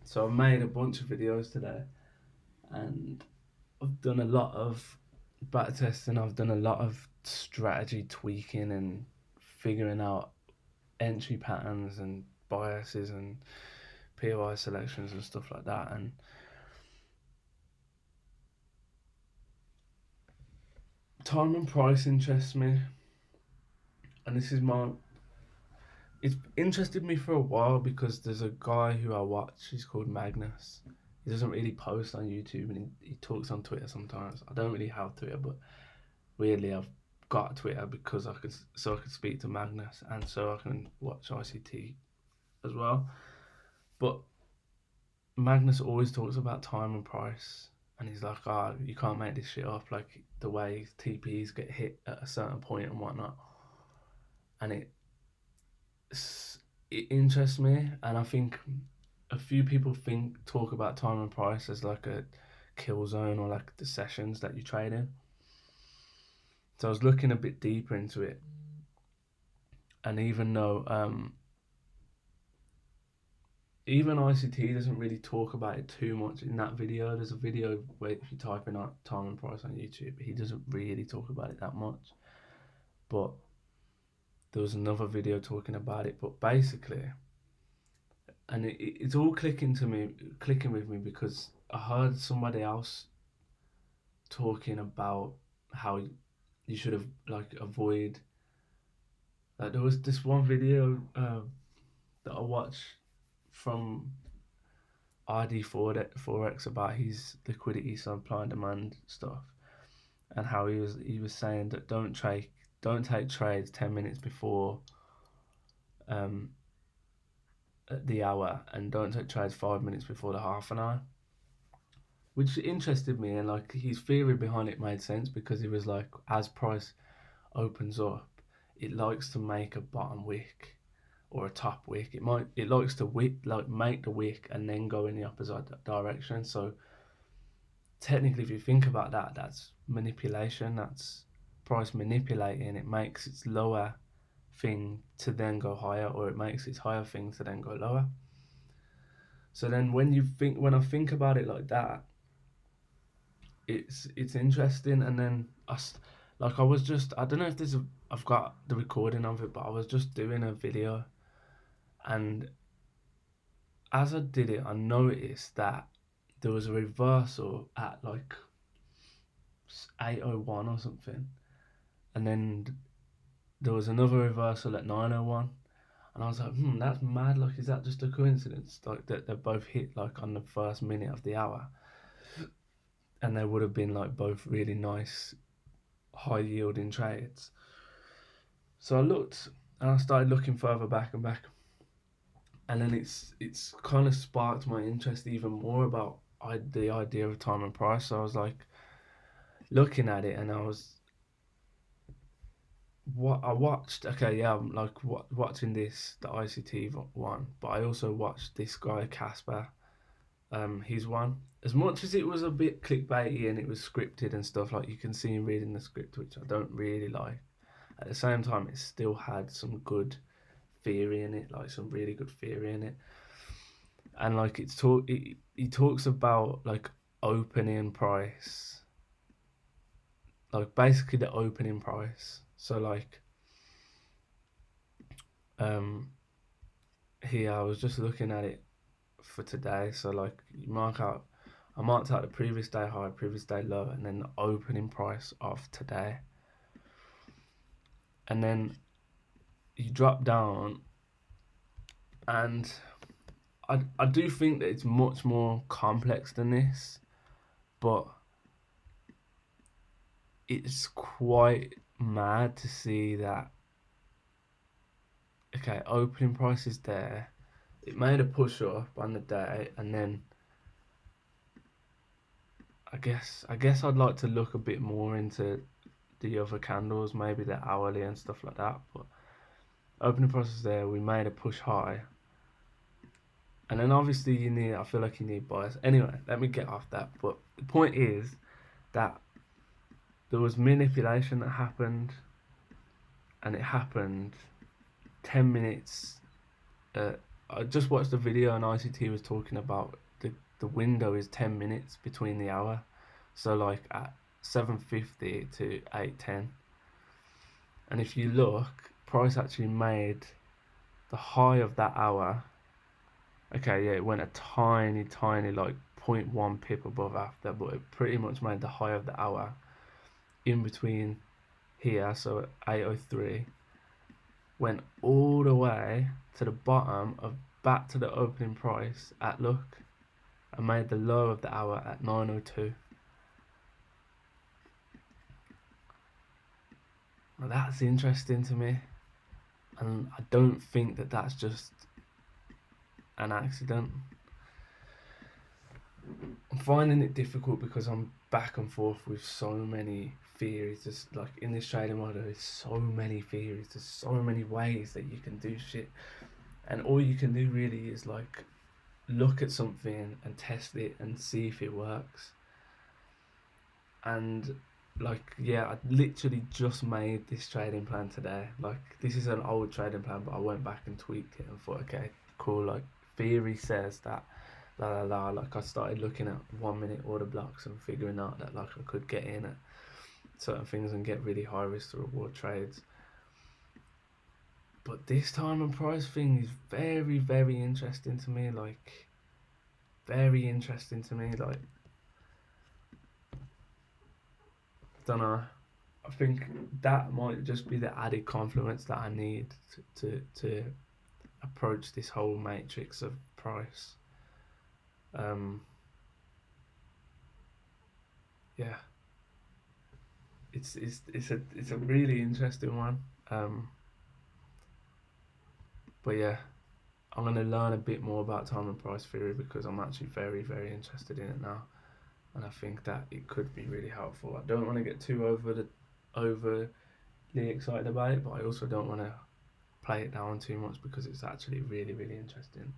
So I've made a bunch of videos today, and I've done a lot of back testing. I've done a lot of strategy tweaking and figuring out entry patterns and biases and POI selections and stuff like that. And time and price interests me, and this is my. It's interested me for a while because there's a guy who I watch. He's called Magnus. He doesn't really post on YouTube, and he talks on Twitter sometimes. I don't really have Twitter, but weirdly I've got Twitter because I could speak to Magnus and so I can watch ICT as well. But Magnus always talks about time and price, and he's like, "Oh, you can't make this shit up." Like the way TPs get hit at a certain point and whatnot, and it interests me, and I think a few people talk about time and price as like a kill zone or like the sessions that you trade in. So I was looking a bit deeper into it, and even ICT doesn't really talk about it too much in that video. There's a video where if you type in time and price on YouTube, he doesn't really talk about it that much. But there was another video talking about it. But basically, and it's all clicking with me because I heard somebody else talking about how you should have like avoid. Like there was this one video that I watched from RD Forex about his liquidity supply and demand stuff, and how he was saying that don't take trades 10 minutes before um the hour, and don't take trades 5 minutes before the half an hour, which interested me, and like his theory behind it made sense because he was like, as price opens up, it likes to make a bottom wick or a top wick. It likes to make the wick and then go in the opposite direction. So technically, if you think about that, that's manipulation. That's price manipulating. It makes its lower thing to then go higher, or it makes its higher thing to then go lower. So then, when I think about it like that, it's interesting. And then I was just, I don't know if I've got the recording of it, but I was just doing a video, and as I did it, I noticed that there was a reversal at like 8:01 or something, and then there was another reversal at 9:01, and I was like, that's mad. Like, is that just a coincidence? Like that they both hit like on the first minute of the hour, and they would have been like both really nice, high yielding trades. So I looked, and I started looking further back and back, and then it's kind of sparked my interest even more about the idea of time and price. So I was like looking at it, and I was what I watched. Okay, yeah, I'm like watching the ICT one, but I also watched this guy Casper. He's one. As much as it was a bit clickbaity and it was scripted and stuff, like you can see him reading the script, which I don't really like. At the same time, it still had some good theory in it, like some really good theory in it. And like he talks about like opening price, like basically the opening price. So like um here I was just looking at it for today. So like I marked out the previous day high, previous day low, and then the opening price of today. And then you drop down, and I do think that it's much more complex than this, but it's quite mad to see that. Okay, opening price is there. It made a push up on the day, and then I guess I'd like to look a bit more into the other candles, maybe the hourly and stuff like that. But opening price is there. We made a push high, and then obviously I feel like you need buyers. Anyway, let me get off that. But the point is that there was manipulation that happened, and it happened 10 minutes I just watched a video and ICT was talking about the window is 10 minutes between the hour. So like at 7:50 to 8:10. And if you look, Price actually made the high of that hour. Okay, yeah, it went a tiny like zero point 0.1 pip above after, but it pretty much made the high of the hour in between here, so at 8:03, went all the way to the bottom of back to the opening price at look, and made the low of the hour at 9:02. Well, that's interesting to me, and I don't think that that's just an accident. I'm finding it difficult because I'm back and forth with so many theories. Just like in this trading model, there's so many theories. There's so many ways that you can do shit, and all you can do really is like look at something and test it and see if it works. And like, yeah, I literally just made this trading plan today. Like, this is an old trading plan, but I went back and tweaked it and thought, okay, cool. Like, theory says that la la la. Like, I started looking at 1 minute order blocks and figuring out that like I could get in at certain things and get really high risk to reward trades. But this time and price thing is very, very interesting to me. Like, very interesting to me. Like, don't know. I think that might just be the added confluence that I need to approach this whole matrix of price. Yeah, it's a really interesting one. But yeah, I'm gonna learn a bit more about time and price theory because I'm actually very, very interested in it now, and I think that it could be really helpful. I don't want to get too overly excited about it, but I also don't want to play it down too much because it's actually really, really interesting.